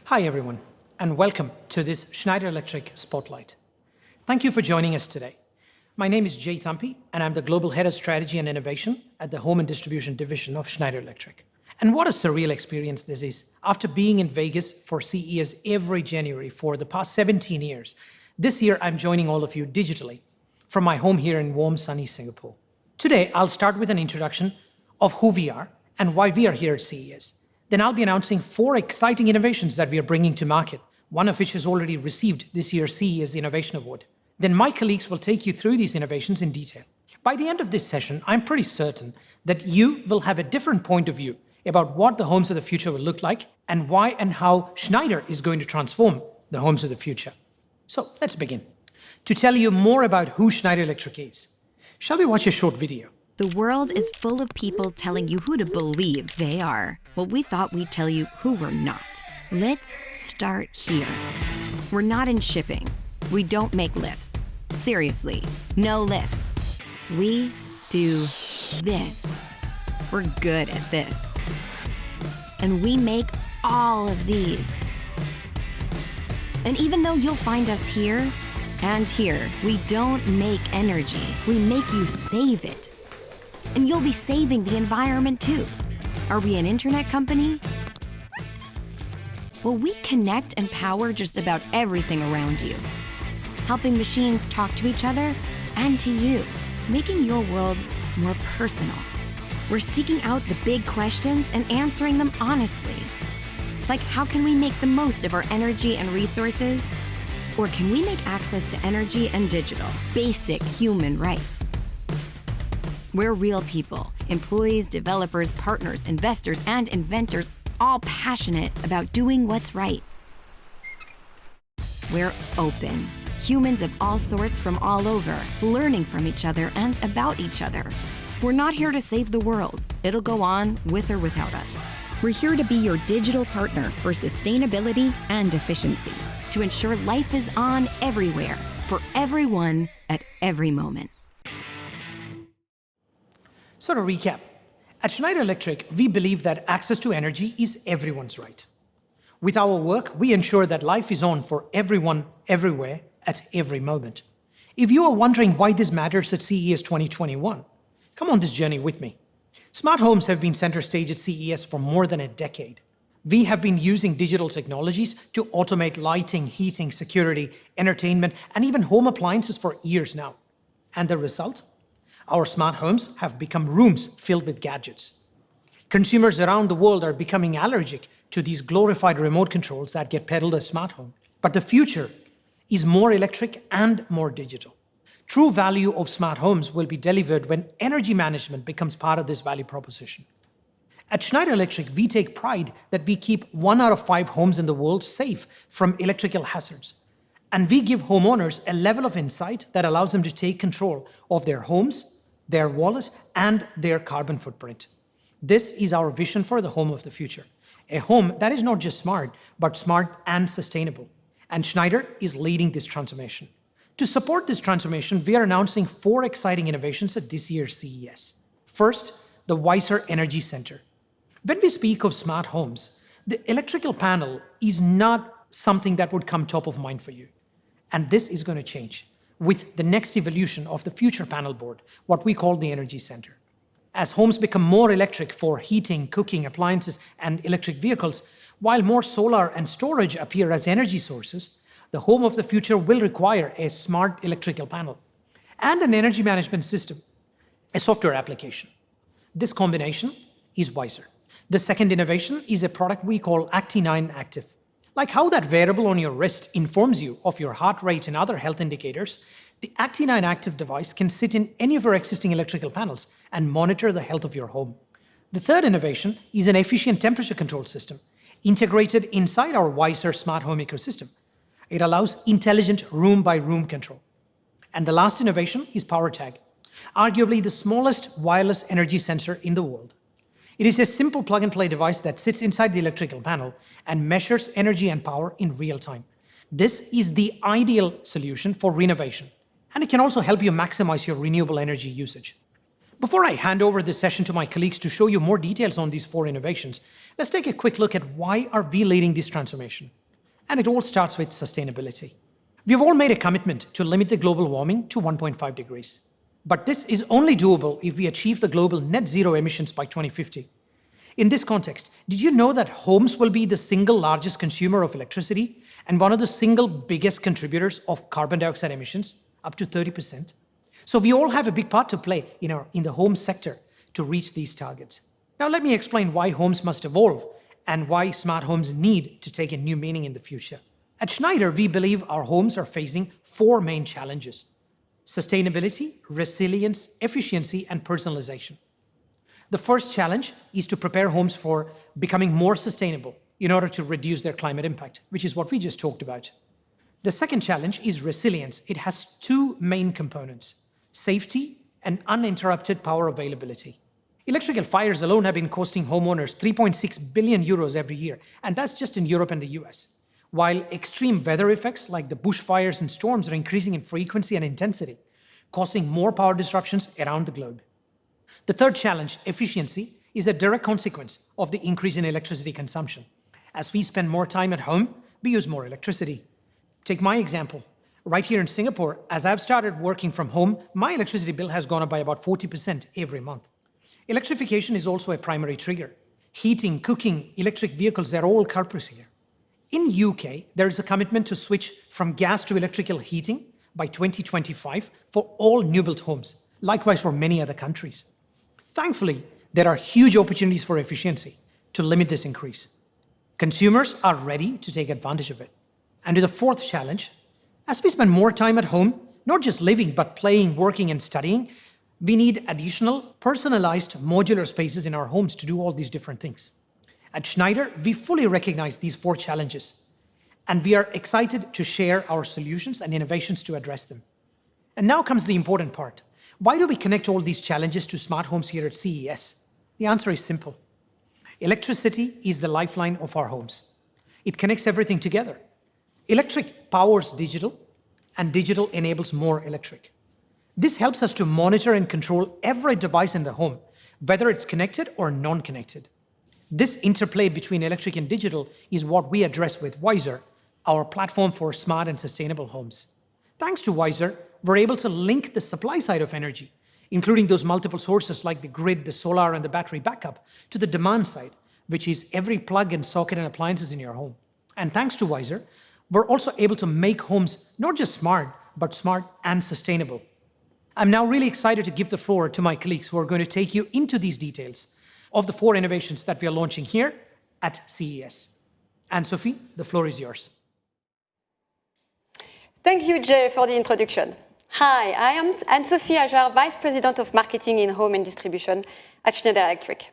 Hi everyone, and welcome to this Schneider Electric Spotlight. Thank you for joining us today. My name is Jay Thampi, and I'm the Global Head of Strategy and Innovation at the Home and Distribution Division of Schneider Electric. And what a surreal experience this is. After being in Vegas for CES every January for the past 17 years, this year I'm joining all of you digitally from my home here in warm, sunny Singapore. Today, I'll start with an introduction of who we are and why we are here at CES. Then I'll be announcing 4 exciting innovations that we are bringing to market, one of which has already received this year's CES Innovation Award. Then my colleagues will take you through these innovations in detail. By the end of this session, I'm pretty certain that you will have a different point of view about what the homes of the future will look like and why and how Schneider is going to transform the homes of the future. So let's begin. To tell you more about who Schneider Electric is, shall we watch a short video? The world is full of people telling you who to believe they are. Well, we thought we'd tell you who we're not. Let's start here. We're not in shipping. We don't make lifts. Seriously, no lifts. We do this. We're good at this. And we make all of these. And even though you'll find us here and here, we don't make energy. We make you save it. And you'll be saving the environment too. Are we an internet company? Well, we connect and power just about everything around you, helping machines talk to each other and to you, making your world more personal. We're seeking out the big questions and answering them honestly. Like, how can we make the most of our energy and resources? Or can we make access to energy and digital basic human rights? We're real people, employees, developers, partners, investors, and inventors, all passionate about doing what's right. We're open. Humans of all sorts from all over, learning from each other and about each other. We're not here to save the world. It'll go on with or without us. We're here to be your digital partner for sustainability and efficiency, to ensure life is on everywhere, for everyone, at every moment. So to recap, at Schneider Electric, we believe that access to energy is everyone's right. With our work, we ensure that life is on for everyone, everywhere, at every moment. If you are wondering why this matters at CES 2021, come on this journey with me. Smart homes have been center stage at CES for more than a decade. We have been using digital technologies to automate lighting, heating, security, entertainment, and even home appliances for years now. And the result? Our smart homes have become rooms filled with gadgets. Consumers around the world are becoming allergic to these glorified remote controls that get peddled as smart home. But the future is more electric and more digital. True value of smart homes will be delivered when energy management becomes part of this value proposition. At Schneider Electric, we take pride that we keep 1 out of 5 homes in the world safe from electrical hazards. And we give homeowners a level of insight that allows them to take control of their homes, their wallet, and their carbon footprint. This is our vision for the home of the future. A home that is not just smart, but smart and sustainable. And Schneider is leading this transformation. To support this transformation, we are announcing 4 exciting innovations at this year's CES. First, the Wiser Energy Center. When we speak of smart homes, the electrical panel is not something that would come top of mind for you. And this is going to change with the next evolution of the future panel board, what we call the Energy Center. As homes become more electric for heating, cooking, appliances, and electric vehicles, while more solar and storage appear as energy sources, the home of the future will require a smart electrical panel and an energy management system, a software application. This combination is Wiser. The second innovation is a product we call Acti9 Active. Like how that wearable on your wrist informs you of your heart rate and other health indicators, the Acti9 Active device can sit in any of your existing electrical panels and monitor the health of your home. The third innovation is an efficient temperature control system integrated inside our Wiser smart home ecosystem. It allows intelligent room-by-room control. And the last innovation is PowerTag, arguably the smallest wireless energy sensor in the world. It is a simple plug-and-play device that sits inside the electrical panel and measures energy and power in real time. This is the ideal solution for renovation, and it can also help you maximize your renewable energy usage. Before I hand over this session to my colleagues to show you more details on these 4 innovations, let's take a quick look at why are we leading this transformation. And it all starts with sustainability. We have all made a commitment to limit the global warming to 1.5 degrees. But this is only doable if we achieve the global net zero emissions by 2050. In this context, did you know that homes will be the single largest consumer of electricity and one of the single biggest contributors of carbon dioxide emissions, up to 30%? So we all have a big part to play in the home sector to reach these targets. Now let me explain why homes must evolve and why smart homes need to take a new meaning in the future. At Schneider, we believe our homes are facing 4 main challenges: sustainability, resilience, efficiency, and personalization. The first challenge is to prepare homes for becoming more sustainable in order to reduce their climate impact, which is what we just talked about. The second challenge is resilience. It has 2 main components: safety and uninterrupted power availability. Electrical fires alone have been costing homeowners 3.6 billion euros every year, and that's just in Europe and the US. While extreme weather effects like the bushfires and storms are increasing in frequency and intensity, causing more power disruptions around the globe. The third challenge, efficiency, is a direct consequence of the increase in electricity consumption. As we spend more time at home, we use more electricity. Take my example. Right here in Singapore, as I've started working from home, my electricity bill has gone up by about 40% every month. Electrification is also a primary trigger. Heating, cooking, electric vehicles, they're all culprits here. In UK, there is a commitment to switch from gas to electrical heating by 2025 for all new-built homes, likewise for many other countries. Thankfully, there are huge opportunities for efficiency to limit this increase. Consumers are ready to take advantage of it. And to the fourth challenge, as we spend more time at home, not just living, but playing, working, and studying, we need additional personalized modular spaces in our homes to do all these different things. At Schneider, we fully recognize these 4 challenges, and we are excited to share our solutions and innovations to address them. And now comes the important part. Why do we connect all these challenges to smart homes here at CES? The answer is simple. Electricity is the lifeline of our homes. It connects everything together. Electric powers digital, and digital enables more electric. This helps us to monitor and control every device in the home, whether it's connected or non-connected. This interplay between electric and digital is what we address with Wiser, our platform for smart and sustainable homes. Thanks to Wiser, we're able to link the supply side of energy, including those multiple sources like the grid, the solar, and the battery backup, to the demand side, which is every plug and socket and appliances in your home. And thanks to Wiser, we're also able to make homes not just smart, but smart and sustainable. I'm now really excited to give the floor to my colleagues who are going to take you into these details of the 4 innovations that we are launching here at CES. Anne-Sophie, the floor is yours. Thank you, Jay, for the introduction. Hi, I am Anne-Sophie Ajar, Vice President of Marketing in Home and Distribution at Schneider Electric.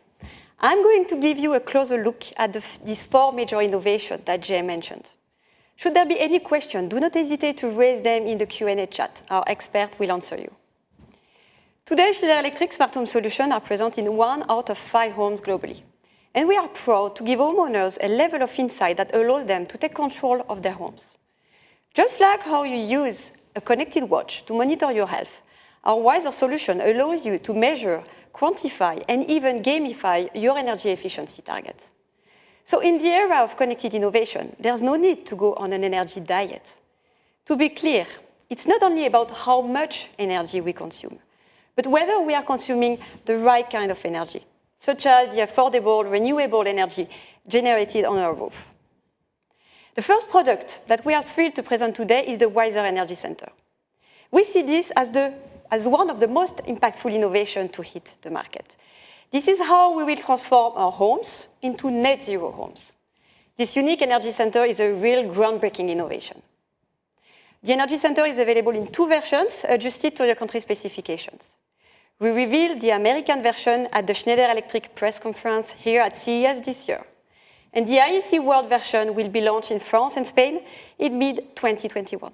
I'm going to give you a closer look at these 4 major innovations that Jay mentioned. Should there be any question, do not hesitate to raise them in the Q&A chat. Our expert will answer you. Today, Schneider Electric smart home solutions are present in 1 out of 5 homes globally. And we are proud to give homeowners a level of insight that allows them to take control of their homes. Just like how you use a connected watch to monitor your health, our Wiser solution allows you to measure, quantify, and even gamify your energy efficiency targets. So in the era of connected innovation, there's no need to go on an energy diet. To be clear, it's not only about how much energy we consume, but whether we are consuming the right kind of energy, such as the affordable, renewable energy generated on our roof. The first product that we are thrilled to present today is the Wiser Energy Center. We see this as one of the most impactful innovations to hit the market. This is how we will transform our homes into net zero homes. This unique energy center is a real groundbreaking innovation. The Energy Center is available in 2 versions, adjusted to your country specifications. We revealed the American version at the Schneider Electric press conference here at CES this year. And the IEC World version will be launched in France and Spain in mid-2021.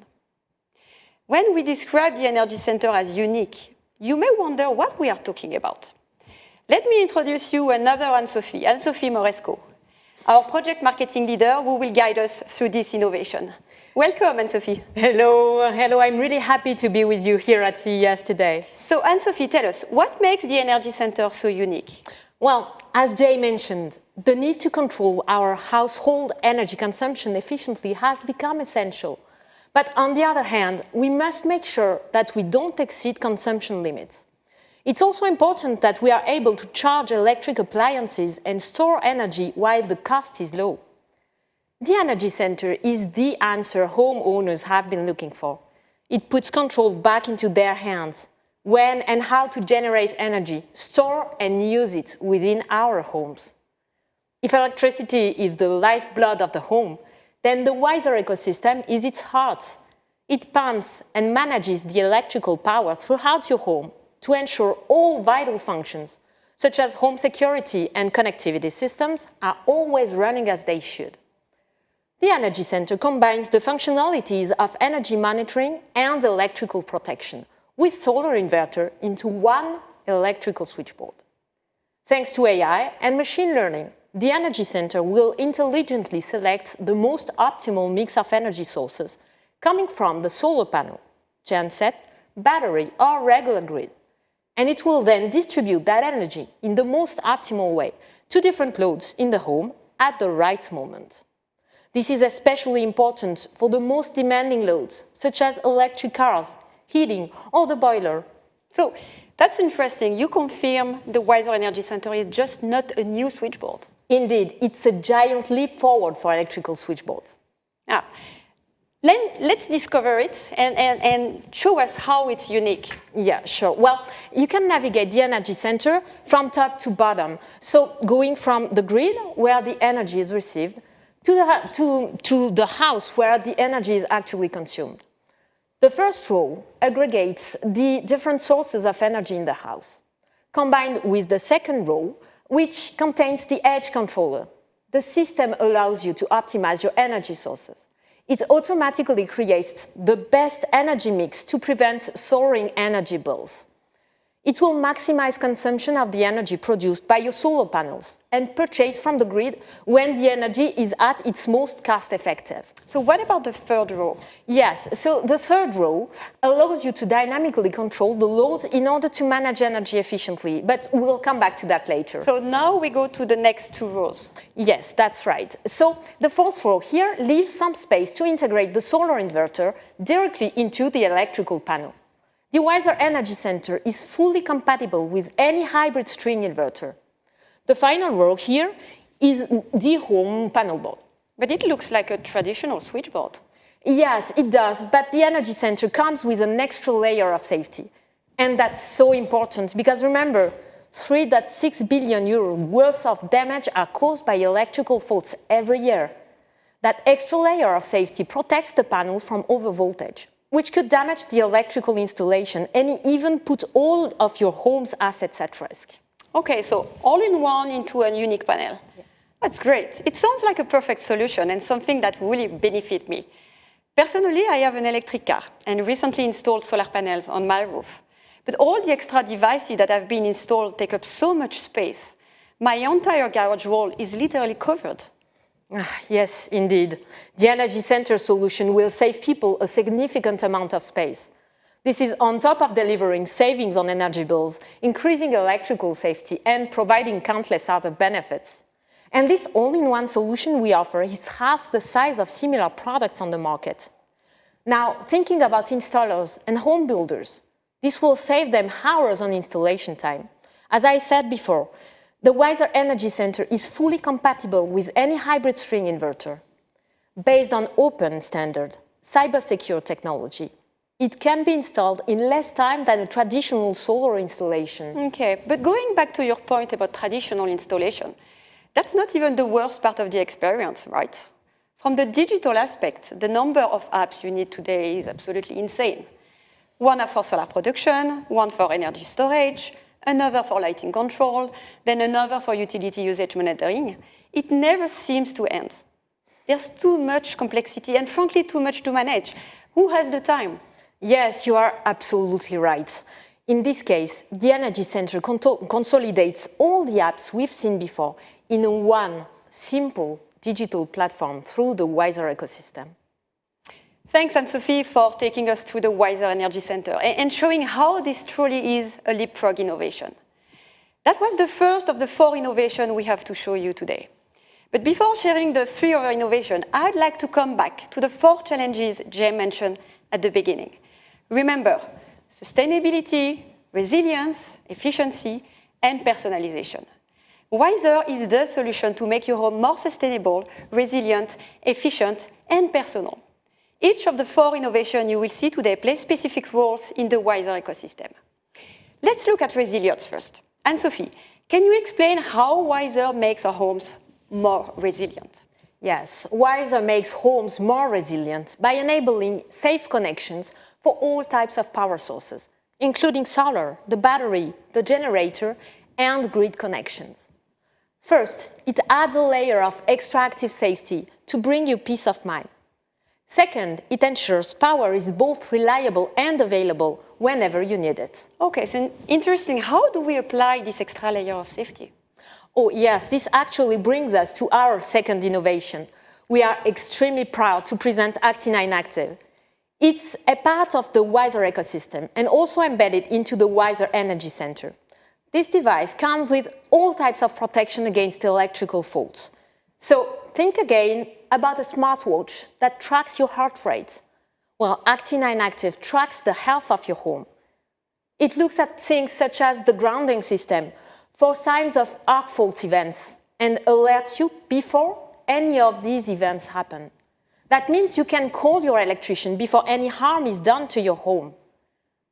When we describe the Energy Center as unique, you may wonder what we are talking about. Let me introduce you another Anne-Sophie Moresco. our project marketing leader who will guide us through this innovation. Welcome, Anne-Sophie. Hello, I'm really happy to be with you here at CES today. So, Anne-Sophie, tell us, what makes the Energy Center so unique? Well, as Jay mentioned, the need to control our household energy consumption efficiently has become essential. But on the other hand, we must make sure that we don't exceed consumption limits. It's also important that we are able to charge electric appliances and store energy while the cost is low. The Energy Center is the answer homeowners have been looking for. It puts control back into their hands when and how to generate energy, store and use it within our homes. If electricity is the lifeblood of the home, then the Wiser ecosystem is its heart. It pumps and manages the electrical power throughout your home to ensure all vital functions, such as home security and connectivity systems, are always running as they should. The Energy Center combines the functionalities of energy monitoring and electrical protection with solar inverter into one electrical switchboard. Thanks to AI and machine learning, the Energy Center will intelligently select the most optimal mix of energy sources coming from the solar panel, genset, battery, or regular grid. And it will then distribute that energy in the most optimal way to different loads in the home at the right moment. This is especially important for the most demanding loads, such as electric cars, heating, or the boiler. So, that's interesting. You confirm the Wiser Energy Center is just not a new switchboard. Indeed, it's a giant leap forward for electrical switchboards. Let's discover it and show us how it's unique. Yeah, sure. Well, you can navigate the Energy Center from top to bottom. So going from the grid, where the energy is received, to the house, where the energy is actually consumed. The first row aggregates the different sources of energy in the house, combined with the second row, which contains the edge controller. The system allows you to optimize your energy sources. It automatically creates the best energy mix to prevent soaring energy bills. It will maximize consumption of the energy produced by your solar panels and purchased from the grid when the energy is at its most cost-effective. So what about the third row? Yes, so the third row allows you to dynamically control the loads in order to manage energy efficiently, but we'll come back to that later. So now we go to the next two rows. Yes, that's right. So the fourth row here leaves some space to integrate the solar inverter directly into the electrical panel. The Wiser Energy Center is fully compatible with any hybrid string inverter. The final row here is the home panel board. But it looks like a traditional switchboard. Yes, it does, but the Energy Center comes with an extra layer of safety. And that's so important because remember, 3.6 billion euros worth of damage are caused by electrical faults every year. That extra layer of safety protects the panel from overvoltage, which could damage the electrical installation and even put all of your home's assets at risk. Okay, so all in one into a unique panel. Yes. That's great. It sounds like a perfect solution and something that really benefits me. Personally, I have an electric car and recently installed solar panels on my roof. But all the extra devices that have been installed take up so much space. My entire garage wall is literally covered. Yes, indeed. The Energy Center solution will save people a significant amount of space. This is on top of delivering savings on energy bills, increasing electrical safety, and providing countless other benefits. And this all-in-one solution we offer is half the size of similar products on the market. Now, thinking about installers and home builders, this will save them hours on installation time. As I said before, the Wiser Energy Center is fully compatible with any hybrid string inverter. Based on open standard, cyber-secure technology, it can be installed in less time than a traditional solar installation. Okay, but going back to your point about traditional installation, that's not even the worst part of the experience, right? From the digital aspect, the number of apps you need today is absolutely insane. One app for solar production, one for energy storage, another for lighting control, then another for utility usage monitoring. It never seems to end. There's too much complexity and frankly too much to manage. Who has the time? Yes, you are absolutely right. In this case, the Energy Center consolidates all the apps we've seen before in one simple digital platform through the Wiser ecosystem. Thanks, Anne-Sophie, for taking us through the Wiser Energy Center and showing how this truly is a leapfrog innovation. That was the first of the 4 innovations we have to show you today. But before sharing the 3 other innovations, I'd like to come back to the 4 challenges Jay mentioned at the beginning. Remember, sustainability, resilience, efficiency, and personalization. Wiser is the solution to make your home more sustainable, resilient, efficient, and personal. Each of the 4 innovations you will see today play specific roles in the Wiser ecosystem. Let's look at resilience first. Anne-Sophie, can you explain how Wiser makes our homes more resilient? Yes, Wiser makes homes more resilient by enabling safe connections for all types of power sources, including solar, the battery, the generator, and grid connections. First, it adds a layer of extra active safety to bring you peace of mind. Second, it ensures power is both reliable and available whenever you need it. Okay, so interesting. How do we apply this extra layer of safety? Oh yes, this actually brings us to our second innovation. We are extremely proud to present Acti9 Active. It's a part of the Wiser ecosystem and also embedded into the Wiser Energy Center. This device comes with all types of protection against electrical faults. So think again about a smartwatch that tracks your heart rate. Well, Acti9 Active tracks the health of your home. It looks at things such as the grounding system for signs of arc fault events and alerts you before any of these events happen. That means you can call your electrician before any harm is done to your home.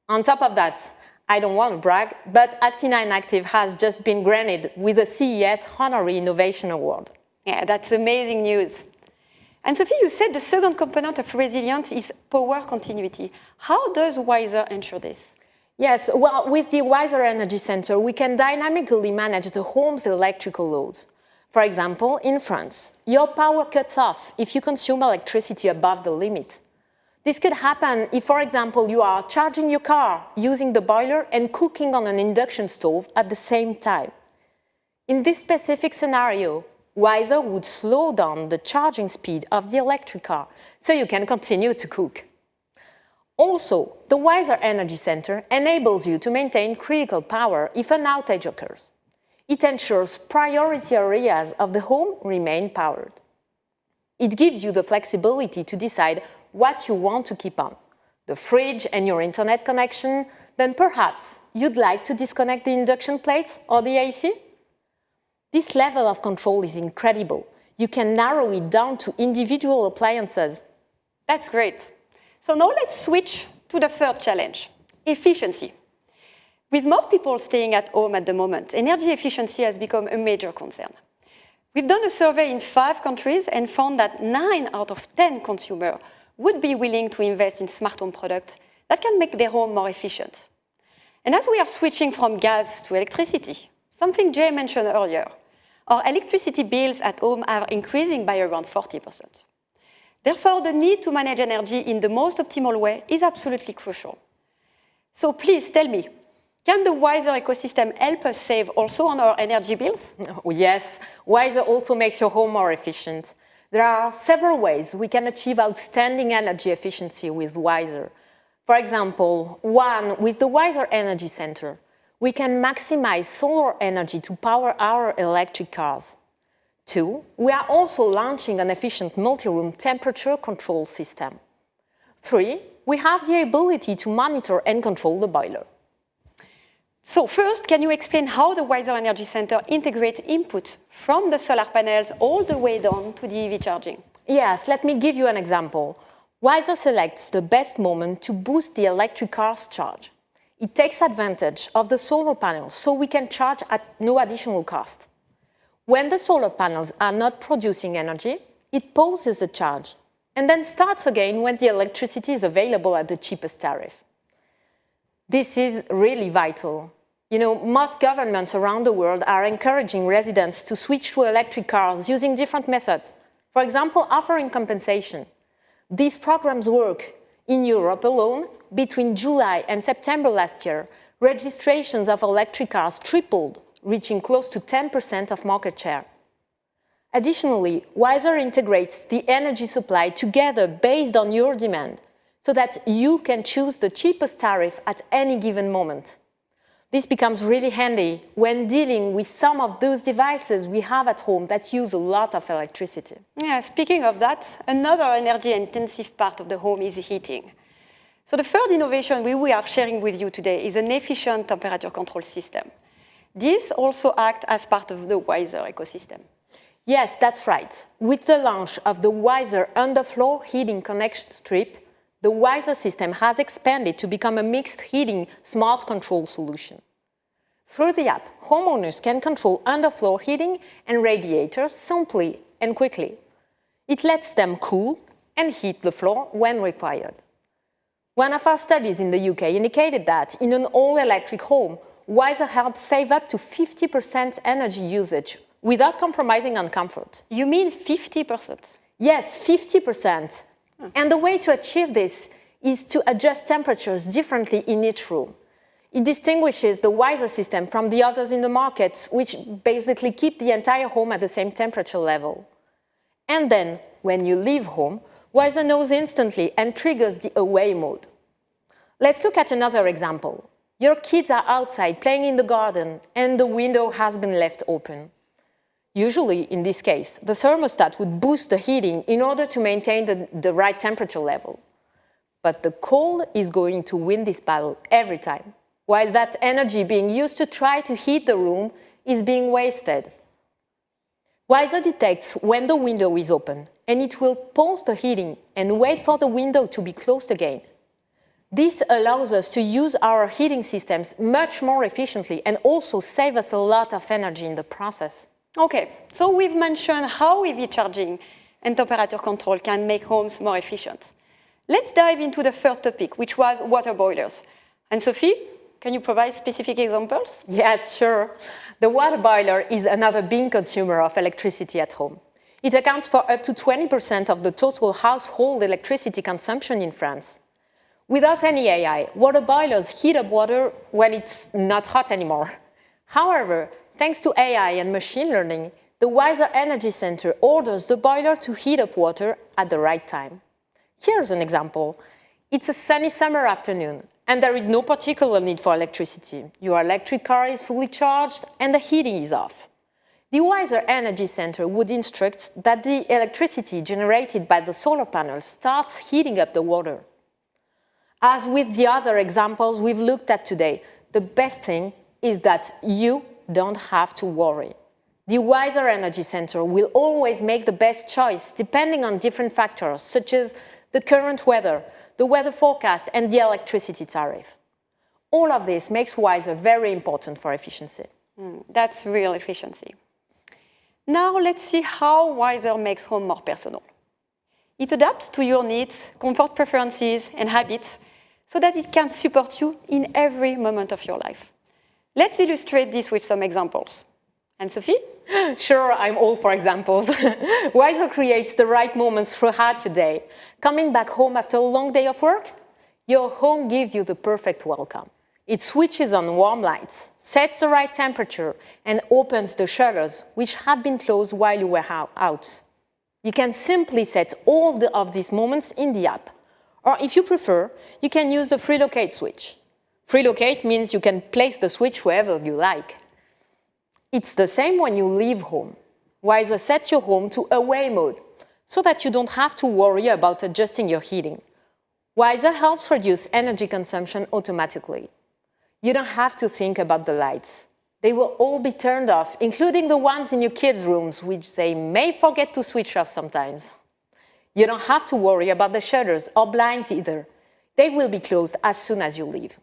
On top of that, I don't want to brag, but Acti9 Active has just been granted with a CES Honorary Innovation Award. Yeah, that's amazing news. And Sophie, you said the second component of resilience is power continuity. How does Wiser ensure this? Yes, well, with the Wiser Energy Center, we can dynamically manage the home's electrical loads. For example, in France, your power cuts off if you consume electricity above the limit. This could happen if, for example, you are charging your car using the boiler and cooking on an induction stove at the same time. In this specific scenario, Wiser would slow down the charging speed of the electric car so you can continue to cook. Also, the Wiser Energy Center enables you to maintain critical power if an outage occurs. It ensures priority areas of the home remain powered. It gives you the flexibility to decide what you want to keep on, the fridge and your internet connection, then perhaps you'd like to disconnect the induction plates or the AC? This level of control is incredible. You can narrow it down to individual appliances. That's great. So now let's switch to the third challenge, efficiency. With more people staying at home at the moment, energy efficiency has become a major concern. We've done a survey in 5 countries and found that 9 out of 10 consumers would be willing to invest in smart home products that can make their home more efficient. And as we are switching from gas to electricity, something Jay mentioned earlier, our electricity bills at home are increasing by around 40%. Therefore, the need to manage energy in the most optimal way is absolutely crucial. So please tell me, can the Wiser ecosystem help us save also on our energy bills? Oh, yes, Wiser also makes your home more efficient. There are several ways we can achieve outstanding energy efficiency with Wiser. For example, 1, with the Wiser Energy Center, we can maximize solar energy to power our electric cars. 2, we are also launching an efficient multi-room temperature control system. 3, we have the ability to monitor and control the boiler. So first, can you explain how the Wiser Energy Center integrates input from the solar panels all the way down to the EV charging? Yes, let me give you an example. Wiser selects the best moment to boost the electric car's charge. It takes advantage of the solar panels so we can charge at no additional cost. When the solar panels are not producing energy, it pauses the charge and then starts again when the electricity is available at the cheapest tariff. This is really vital. You know, most governments around the world are encouraging residents to switch to electric cars using different methods. For example, offering compensation. These programs work. In Europe alone, between July and September last year, registrations of electric cars tripled, reaching close to 10% of market share. Additionally, Wiser integrates the energy supply together based on your demand so that you can choose the cheapest tariff at any given moment. This becomes really handy when dealing with some of those devices we have at home that use a lot of electricity. Yeah, speaking of that, another energy-intensive part of the home is heating. So the third innovation we are sharing with you today is an efficient temperature control system. This also acts as part of the Wiser ecosystem. Yes, that's right. With the launch of the Wiser underfloor heating connection strip, the Wiser system has expanded to become a mixed heating smart control solution. Through the app, homeowners can control underfloor heating and radiators simply and quickly. It lets them cool and heat the floor when required. One of our studies in the UK indicated that in an all-electric home, Wiser helps save up to 50% energy usage without compromising on comfort. You mean 50%? Yes, 50%. And the way to achieve this is to adjust temperatures differently in each room. It distinguishes the Wiser system from the others in the market, which basically keep the entire home at the same temperature level. And then, when you leave home, Wiser knows instantly and triggers the away mode. Let's look at another example. Your kids are outside playing in the garden and the window has been left open. Usually, in this case, the thermostat would boost the heating in order to maintain the right temperature level. But the cold is going to win this battle every time, while that energy being used to try to heat the room is being wasted. Wiser detects when the window is open, and it will pause the heating and wait for the window to be closed again. This allows us to use our heating systems much more efficiently and also save us a lot of energy in the process. Okay, so we've mentioned how EV charging and temperature control can make homes more efficient. Let's dive into the third topic, which was water boilers. And Sophie, can you provide specific examples? Yes, sure. The water boiler is another big consumer of electricity at home. It accounts for up to 20% of the total household electricity consumption in France. Without any AI, water boilers heat up water when it's not hot anymore. However, thanks to AI and machine learning, the Wiser Energy Center orders the boiler to heat up water at the right time. Here's an example. It's a sunny summer afternoon, and there is no particular need for electricity. Your electric car is fully charged, and the heating is off. The Wiser Energy Center would instruct that the electricity generated by the solar panels starts heating up the water. As with the other examples we've looked at today, the best thing is that you don't have to worry. The Wiser Energy Center will always make the best choice depending on different factors, such as the current weather, the weather forecast, and the electricity tariff. All of this makes Wiser very important for efficiency. That's real efficiency. Now let's see how Wiser makes home more personal. It adapts to your needs, comfort preferences, and habits so that it can support you in every moment of your life. Let's illustrate this with some examples. And Sophie? Sure, I'm all for examples. Wiser creates the right moments throughout your day. Coming back home after a long day of work? Your home gives you the perfect welcome. It switches on warm lights, sets the right temperature, and opens the shutters, which had been closed while you were out. You can simply set all of these moments in the app. Or if you prefer, you can use the FreeLocate switch. FreeLocate means you can place the switch wherever you like. It's the same when you leave home. Wiser sets your home to away mode so that you don't have to worry about adjusting your heating. Wiser helps reduce energy consumption automatically. You don't have to think about the lights. They will all be turned off, including the ones in your kids' rooms, which they may forget to switch off sometimes. You don't have to worry about the shutters or blinds either. They will be closed as soon as you leave.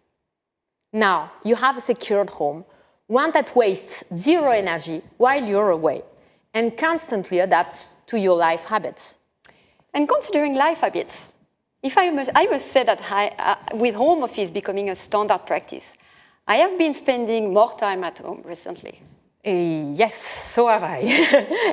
Now, you have a secured home, one that wastes zero energy while you're away and constantly adapts to your life habits. And considering life habits, I must say that with home office becoming a standard practice, I have been spending more time at home recently. Yes, so have I.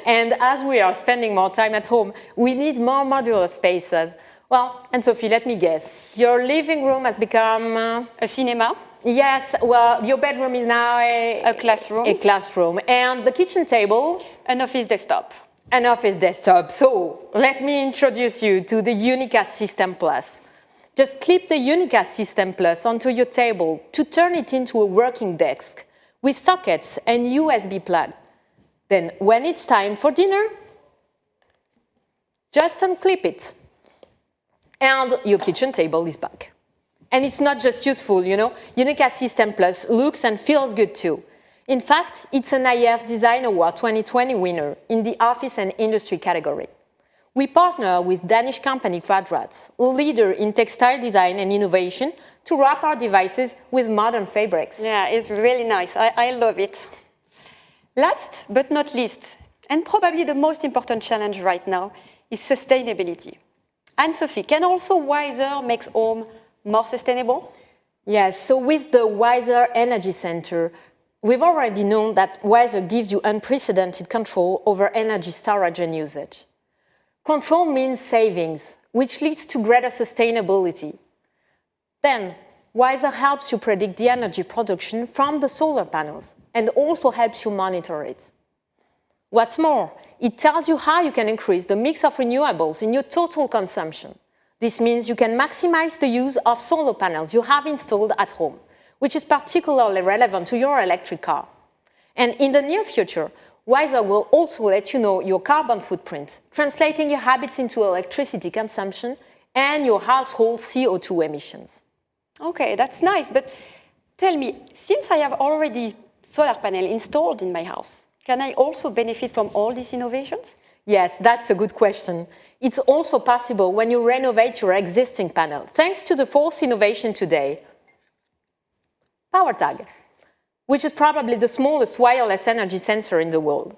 And as we are spending more time at home, we need more modular spaces. Well, and Sophie, let me guess. Your living room has become... A cinema? Yes, well, your bedroom is now a classroom. A classroom. And the kitchen table? An office desktop. an office desktop. So let me introduce you to the Unicast System Plus. Just clip the Unicast System Plus onto your table to turn it into a working desk with sockets and USB plug. Then when it's time for dinner, just unclip it. And your kitchen table is back. And it's not just useful, you know. Unicast System Plus looks and feels good too. In fact, it's an IF Design Award 2020 winner in the office and industry category. We partner with Danish company Quadrats, a leader in textile design and innovation, to wrap our devices with modern fabrics. Yeah, it's really nice. I love it. Last but not least, and probably the most important challenge right now, is sustainability. Anne-Sophie, can also Wiser make home more sustainable? Yes, so with the Wiser Energy Center, we've already known that Wiser gives you unprecedented control over energy storage and usage. Control means savings, which leads to greater sustainability. Then, Wiser helps you predict the energy production from the solar panels and also helps you monitor it. What's more, it tells you how you can increase the mix of renewables in your total consumption. This means you can maximize the use of solar panels you have installed at home, which is particularly relevant to your electric car. And in the near future, Wiser will also let you know your carbon footprint, translating your habits into electricity consumption and your household CO2 emissions. Okay, that's nice, but tell me, since I have already solar panel installed in my house, can I also benefit from all these innovations? Yes, that's a good question. It's also possible when you renovate your existing panel, thanks to the fourth innovation today, PowerTag, which is probably the smallest wireless energy sensor in the world.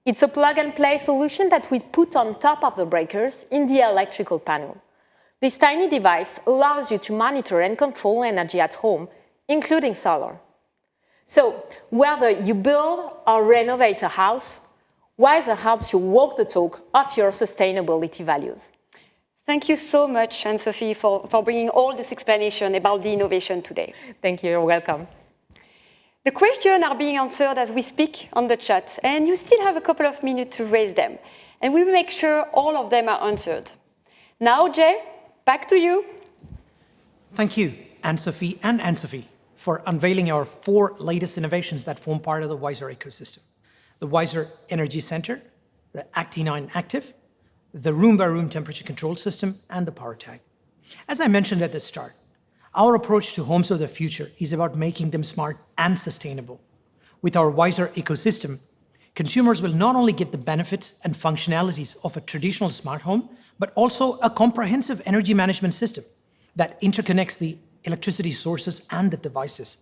It's a plug-and-play solution that we put on top of the breakers in the electrical panel. This tiny device allows you to monitor and control energy at home, including solar. So, whether you build or renovate a house, Wiser helps you walk the talk of your sustainability values. Thank you so much, Anne-Sophie, for bringing all this explanation about the innovation today. Thank you, you're welcome. The questions are being answered as we speak on the chat, and you still have a couple of minutes to raise them. And we will make sure all of them are answered. Now, Jay, back to you. Thank you, Anne-Sophie and Anne-Sophie, for unveiling our 4 latest innovations that form part of the Wiser ecosystem. The Wiser Energy Center, the Acti9 Active, the room-by-room temperature control system, and the PowerTag. As I mentioned at the start, our approach to homes of the future is about making them smart and sustainable. With our Wiser ecosystem, consumers will not only get the benefits and functionalities of a traditional smart home, but also a comprehensive energy management system that interconnects the electricity sources and the devices.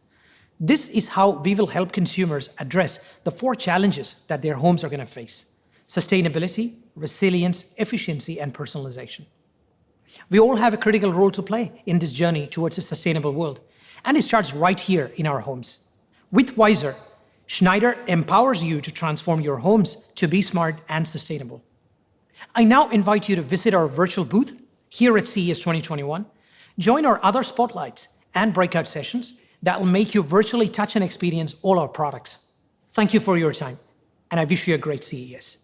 This is how we will help consumers address the 4 challenges that their homes are going to face: sustainability, resilience, efficiency, and personalization. We all have a critical role to play in this journey towards a sustainable world, and it starts right here in our homes. With Wiser, Schneider empowers you to transform your homes to be smart and sustainable. I now invite you to visit our virtual booth here at CES 2021, join our other spotlights and breakout sessions that will make you virtually touch and experience all our products. Thank you for your time, and I wish you a great CES.